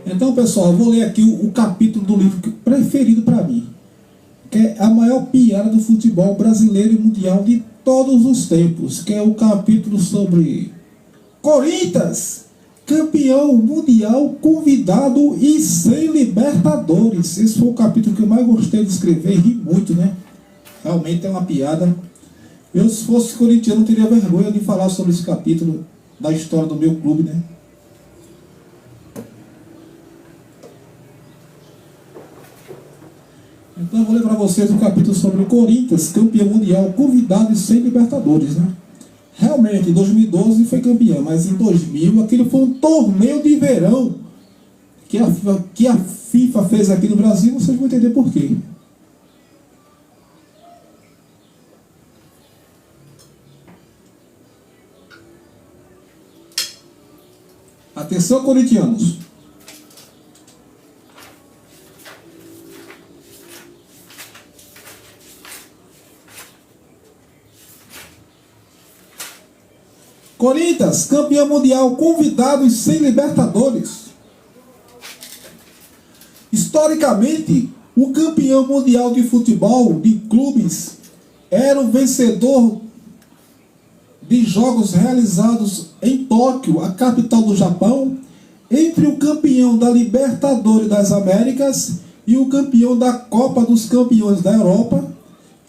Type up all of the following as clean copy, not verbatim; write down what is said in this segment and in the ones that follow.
Então, pessoal, eu vou ler aqui o capítulo do livro preferido para mim, que é a maior piada do futebol brasileiro e mundial de todos os tempos, que é o capítulo sobre Corinthians, campeão mundial convidado e sem Libertadores. Esse foi o capítulo que eu mais gostei de escrever, ri muito, né? Realmente é uma piada. Eu, se fosse corintiano, não teria vergonha de falar sobre esse capítulo da história do meu clube, né? Então eu vou ler para vocês um capítulo sobre o Corinthians, campeão mundial, convidado e sem Libertadores, né? Realmente, em 2012 foi campeão, mas em 2000 aquilo foi um torneio de verão que a FIFA fez aqui no Brasil, vocês vão entender por quê. Atenção, corintianos. Corinthians, campeão mundial, convidado e sem Libertadores. Historicamente, o campeão mundial de futebol de clubes era o vencedor de jogos realizados em Tóquio, a capital do Japão, entre o campeão da Libertadores das Américas e o campeão da Copa dos Campeões da Europa,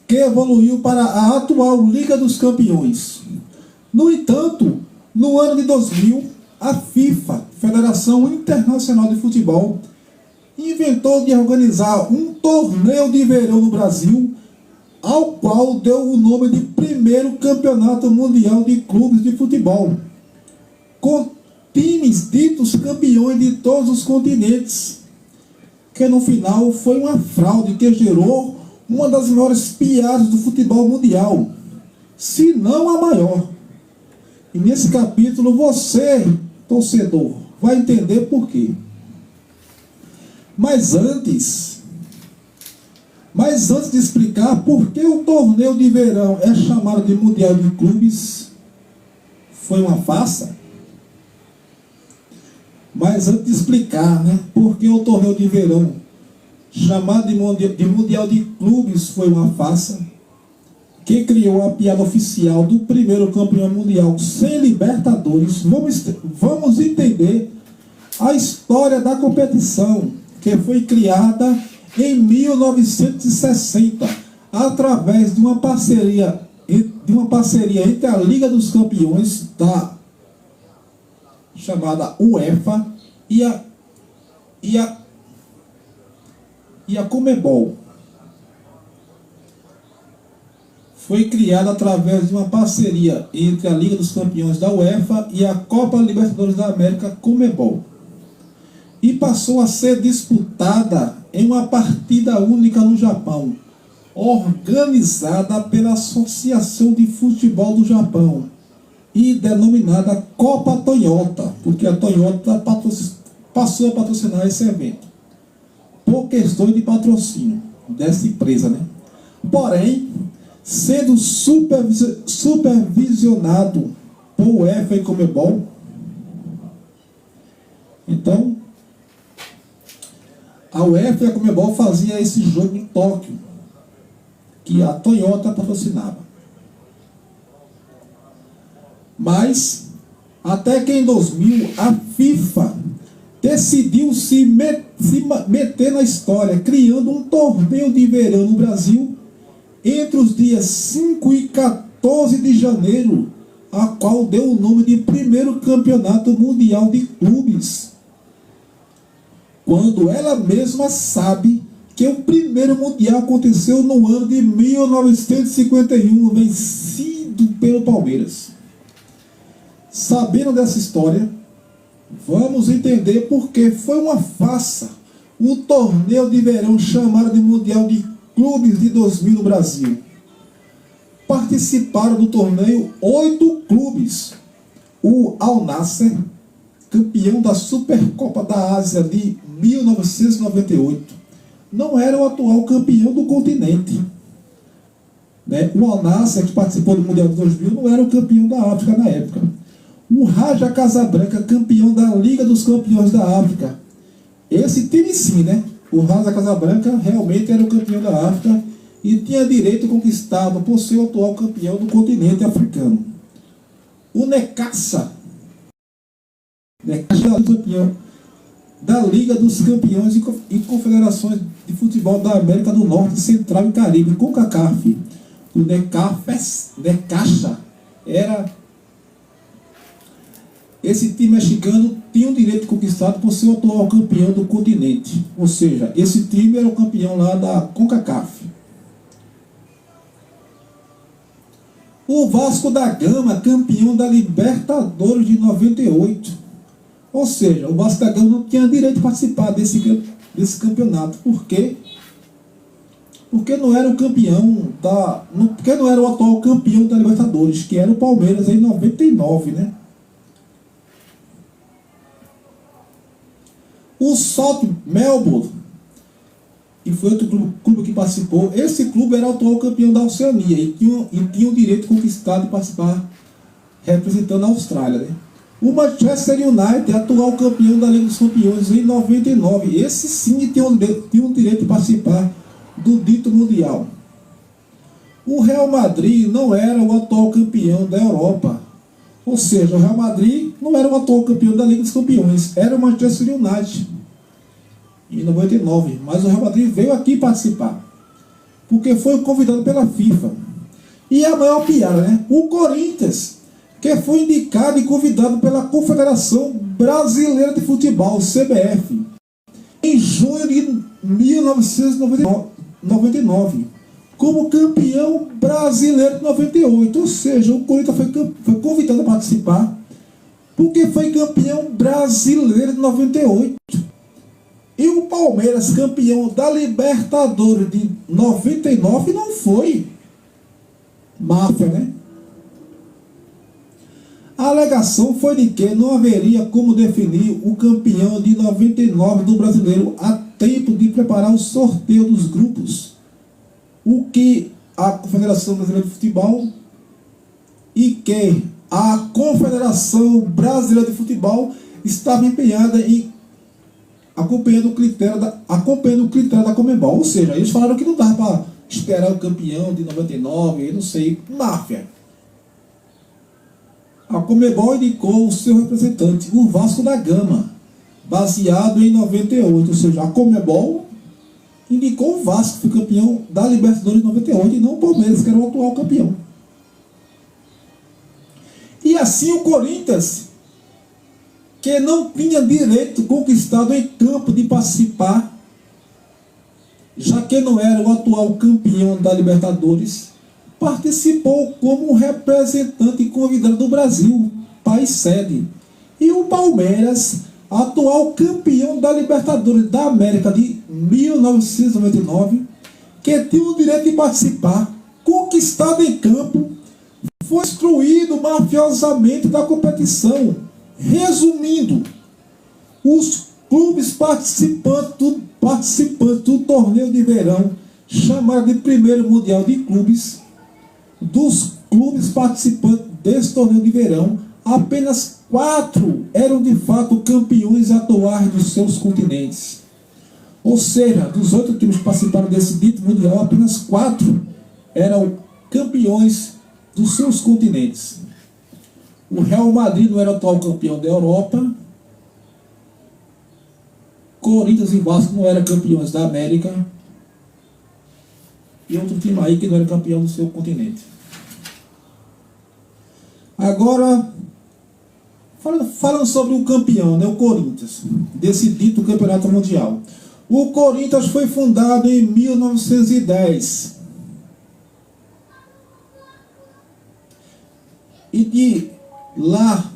que evoluiu para a atual Liga dos Campeões. No entanto, no ano de 2000, a FIFA, Federação Internacional de Futebol, inventou de organizar um torneio de verão no Brasil, ao qual deu o nome de primeiro Campeonato Mundial de Clubes de Futebol, com times ditos campeões de todos os continentes, que no final foi uma fraude que gerou uma das maiores piadas do futebol mundial, se não a maior. E nesse capítulo você, torcedor, vai entender por quê. Mas antes de explicar por que o torneio de verão é chamado de Mundial de Clubes, foi uma farsa. Mas antes de explicar, né, por que o torneio de verão chamado de Mundial de Clubes foi uma farsa, que criou a piada oficial do primeiro campeão mundial sem Libertadores, vamos entender a história da competição, que foi criada em 1960, através de uma parceria entre a Liga dos Campeões, chamada UEFA, e a Conmebol. Foi criada através de uma parceria entre a Liga dos Campeões da UEFA e a Copa Libertadores da América, Conmebol. E passou a ser disputada em uma partida única no Japão, organizada pela Associação de Futebol do Japão e denominada Copa Toyota, porque a Toyota passou a patrocinar esse evento, por questões de patrocínio dessa empresa, né? Porém, sendo supervisionado por UEFA e Conmebol, então a UEFA e a Conmebol fazia esse jogo em Tóquio, que a Toyota patrocinava. Mas até que em 2000 a FIFA decidiu se meter na história, criando um torneio de verão no Brasil entre os dias 5 e 14 de janeiro, a qual deu o nome de primeiro Campeonato Mundial de Clubes, quando ela mesma sabe que o primeiro Mundial aconteceu no ano de 1951, vencido pelo Palmeiras. Sabendo dessa história, vamos entender por que foi uma farsa o torneio de verão chamado de Mundial de Clubes de 2000 no Brasil. Participaram do torneio 8 clubes. O Al Nassr, campeão da Supercopa da Ásia de 1998, não era o atual campeão do continente, né? O Al Nassr, que participou do Mundial de 2000, não era o campeão da África na época. O Raja Casablanca, campeão da Liga dos Campeões da África, Esse time sim, né? O Raja Casablanca realmente era o campeão da África e tinha direito conquistado por ser o atual campeão do continente africano. O Necaxa é o campeão da Liga dos Campeões e Confederações de Futebol da América do Norte, Central e Caribe, CONCACAF. O Necaxa era... Esse time mexicano tinha o direito conquistado por ser o atual campeão do continente. Ou seja, esse time era o campeão lá da CONCACAF. O Vasco da Gama, campeão da Libertadores de 98. Ou seja, o Vasco da Gama não tinha direito de participar desse campeonato. Por quê? Porque não era o campeão porque não era o atual campeão da Libertadores, que era o Palmeiras em 99, né? O Salt Melbourne, que foi outro clube que participou, esse clube era o atual campeão da Oceania e tinha o direito conquistado de participar representando a Austrália, né? O Manchester United, atual campeão da Liga dos Campeões em 99, esse sim tinha o direito de participar do dito mundial. O Real Madrid não era o atual campeão da Europa, ou seja, o Real Madrid não era o atual campeão da Liga dos Campeões, era o Manchester United em 99, mas o Real Madrid veio aqui participar porque foi convidado pela FIFA. E a maior piada, né? O Corinthians, que foi indicado e convidado pela Confederação Brasileira de Futebol, CBF, em junho de 1999, como campeão brasileiro de 98. Ou seja, o Corinthians foi convidado a participar porque foi campeão brasileiro de 98. E o Palmeiras, campeão da Libertadores de 99, não foi. Máfia, né? A alegação foi de que não haveria como definir o campeão de 99 do brasileiro a tempo de preparar o sorteio dos grupos, o que a Confederação Brasileira de Futebol e que a Confederação Brasileira de Futebol estava empenhada em acompanhando o critério da Conmebol. Ou seja, eles falaram que não dava para esperar o campeão de 99, eu não sei, máfia. A Conmebol indicou o seu representante, o Vasco da Gama, baseado em 98, ou seja, a Conmebol indicou o Vasco, que foi campeão da Libertadores de 98, e não o Palmeiras, que era o atual campeão. E assim o Corinthians, que não tinha direito conquistado em campo de participar, já que não era o atual campeão da Libertadores, participou como representante convidado do Brasil, país sede. E o Palmeiras, atual campeão da Libertadores da América de 1999, que tinha o direito de participar, conquistado em campo, foi excluído mafiosamente da competição. Resumindo, os clubes participantes do torneio de verão, chamado de primeiro mundial de clubes, dos clubes participantes desse torneio de verão, apenas 4 eram de fato campeões atuais dos seus continentes. Ou seja, dos 8 times que participaram desse dito mundial, apenas 4 eram campeões dos seus continentes. O Real Madrid não era o atual campeão da Europa, Corinthians e Vasco não eram campeões da América, e outro time aí que não era campeão do seu continente. Agora, falando sobre o campeão, né, o Corinthians, desse dito campeonato mundial. O Corinthians foi fundado em 1910. E de lá,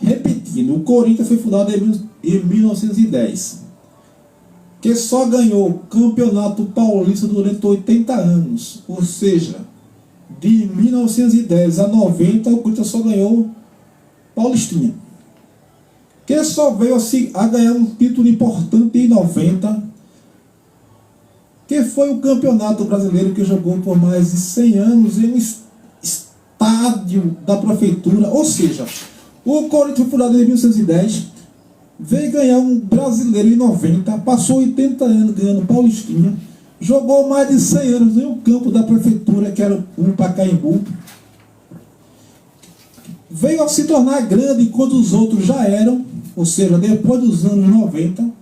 repetindo, o Corinthians foi fundado em 1910, que só ganhou o Campeonato Paulista durante 80 anos, ou seja, de 1910 a 90 o Corinthians só ganhou Paulistinha, que só veio a ganhar um título importante em 90, que foi o Campeonato Brasileiro, que jogou por mais de 100 anos em um estádio da prefeitura. Ou seja, O Corinthians foi fundado em 1910, veio ganhar um brasileiro em 90, passou 80 anos ganhando Paulistinha, jogou mais de 100 anos em um campo da prefeitura, que era o Pacaembu. Veio a se tornar grande enquanto os outros já eram, ou seja, depois dos anos 90.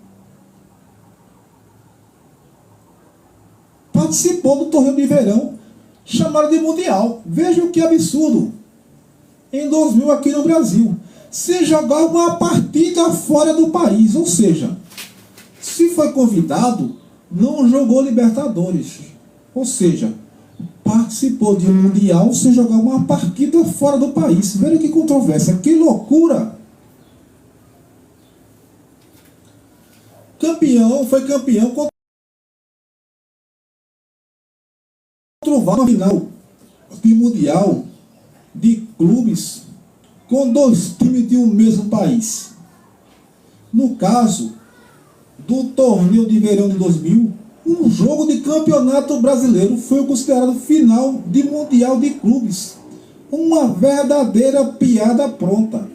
Participou do torneio de verão, chamado de Mundial. Veja que absurdo. Em 2000 aqui no Brasil, se jogar uma partida fora do país, ou seja, se foi convidado, não jogou Libertadores, ou seja, participou de um Mundial sem jogar uma partida fora do país. Veja que controvérsia, que loucura. Foi campeão contra o Vasco na final de Mundial de clubes com 2 times de um mesmo país. No caso do torneio de verão de 2000, um jogo de campeonato brasileiro foi considerado final de Mundial de Clubes. Uma verdadeira piada pronta.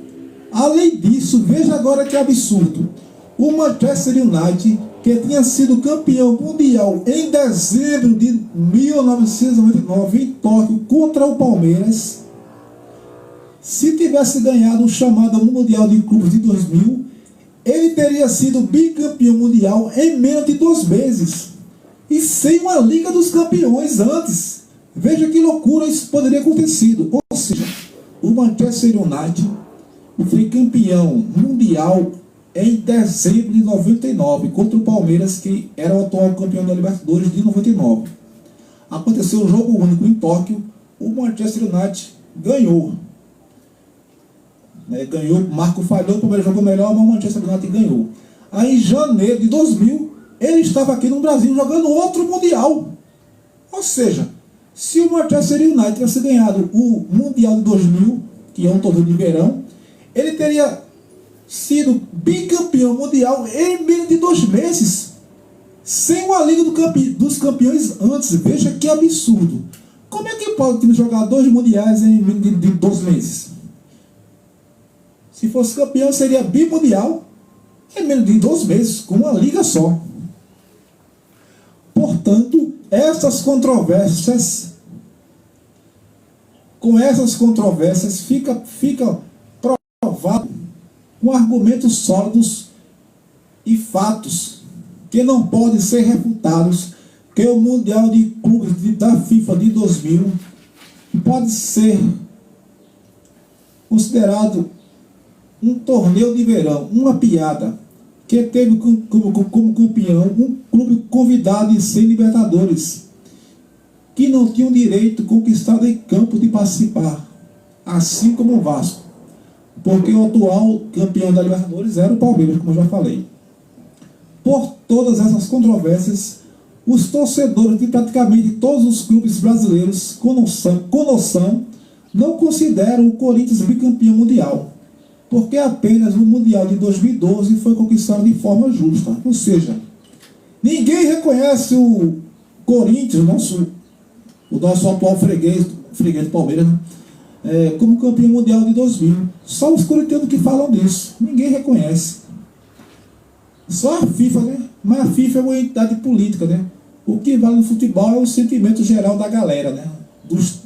Além disso, veja agora que absurdo. O Manchester United, que tinha sido campeão mundial em dezembro de 1999 em Tóquio contra o Palmeiras, se tivesse ganhado o chamado Mundial de Clubes de 2000, ele teria sido bicampeão mundial em menos de 2 meses. E sem uma Liga dos Campeões antes. Veja que loucura isso poderia ter acontecido. Ou seja, o Manchester United foi campeão mundial em dezembro de 99 contra o Palmeiras, que era o atual campeão da Libertadores de 99. Aconteceu um jogo único em Tóquio, o Manchester United ganhou. Ganhou, o Marco falhou, o Palmeiras jogou melhor, mas o Manchester United ganhou. Aí em janeiro de 2000, ele estava aqui no Brasil jogando outro Mundial. Ou seja, se o Manchester United tivesse ganhado o Mundial de 2000, que é um torneio de verão, ele teria sido bicampeão mundial em menos de 2 meses, sem uma Liga dos Campeões antes. Veja que absurdo. Como é que pode o time jogar 2 mundiais em menos de 2 meses? Se fosse campeão, seria bimundial em menos de 2 meses, com uma liga só. Portanto, com essas controvérsias fica provado com argumentos sólidos e fatos que não podem ser refutados que o Mundial de Clubes da FIFA de 2000 pode ser considerado um torneio de verão, uma piada, que teve como campeão um clube convidado em 100 Libertadores, que não tinham direito conquistado em campo de participar, assim como o Vasco, porque o atual campeão da Libertadores era o Palmeiras, como eu já falei. Por todas essas controvérsias, os torcedores de praticamente todos os clubes brasileiros com noção não consideram o Corinthians bicampeão mundial, porque apenas o Mundial de 2012 foi conquistado de forma justa. Ou seja, ninguém reconhece o Corinthians, o nosso atual freguês do Palmeiras, como campeão mundial de 2000. Só os corintianos que falam disso. Ninguém reconhece. Só a FIFA, né? Mas a FIFA é uma entidade política, né? O que vale no futebol é o sentimento geral da galera, né? Dos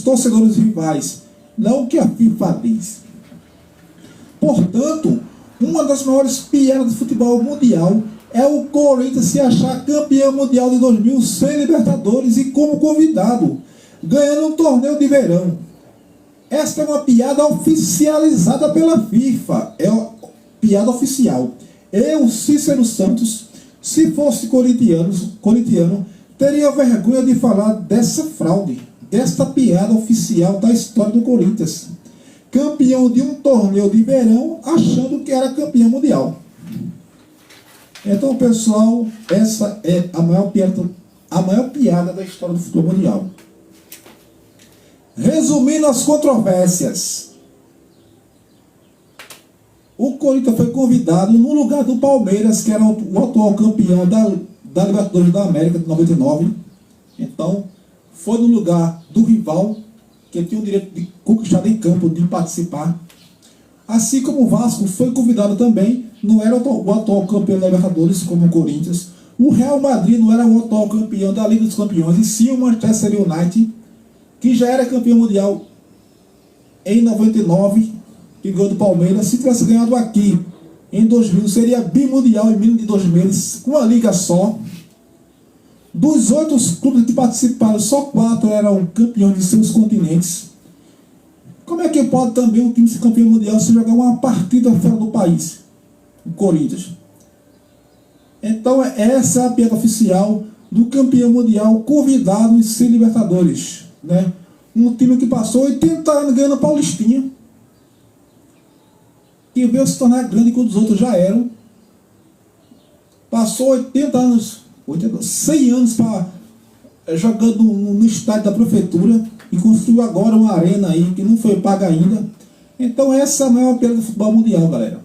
torcedores rivais. Não o que a FIFA diz. Portanto, uma das maiores piadas do futebol mundial é o Corinthians se achar campeão mundial de 2000 sem Libertadores e como convidado, ganhando um torneio de verão. Esta é uma piada oficializada pela FIFA, é uma piada oficial. Eu, Cícero Santos, se fosse corintiano, teria vergonha de falar dessa fraude, desta piada oficial da história do Corinthians. Campeão de um torneio de verão, achando que era campeão mundial. Então, pessoal, essa é a maior piada da história do futebol mundial. Resumindo as controvérsias, o Corinthians foi convidado no lugar do Palmeiras, que era o atual campeão da Libertadores da América de 99. Então, foi no lugar do rival, que tinha o direito de conquistar em campo, de participar. Assim como o Vasco foi convidado também, não era o atual campeão da Libertadores, como o Corinthians. O Real Madrid não era o atual campeão da Liga dos Campeões, e sim o Manchester United, que já era campeão mundial em 99, que ganhou do Palmeiras. Se tivesse ganhado aqui em 2000, seria bimundial em menos de 2 meses, com uma liga só. Dos 8 clubes que participaram, só 4 eram campeões de seus continentes. Como é que pode também um time ser campeão mundial se jogar uma partida fora do país? O Corinthians. Então essa é a piada oficial do campeão mundial convidado em ser Libertadores, né? Um time que passou 80 anos ganhando a Paulistinha, que veio se tornar grande quando os outros já eram. Passou 80 anos, 100 anos jogando no estádio da prefeitura e construiu agora uma arena aí que não foi paga ainda. Então essa é a maior perda do futebol mundial, galera.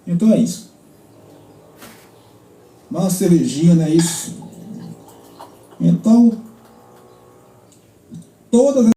Então é isso. Uma cervejinha, não é isso? Então, todas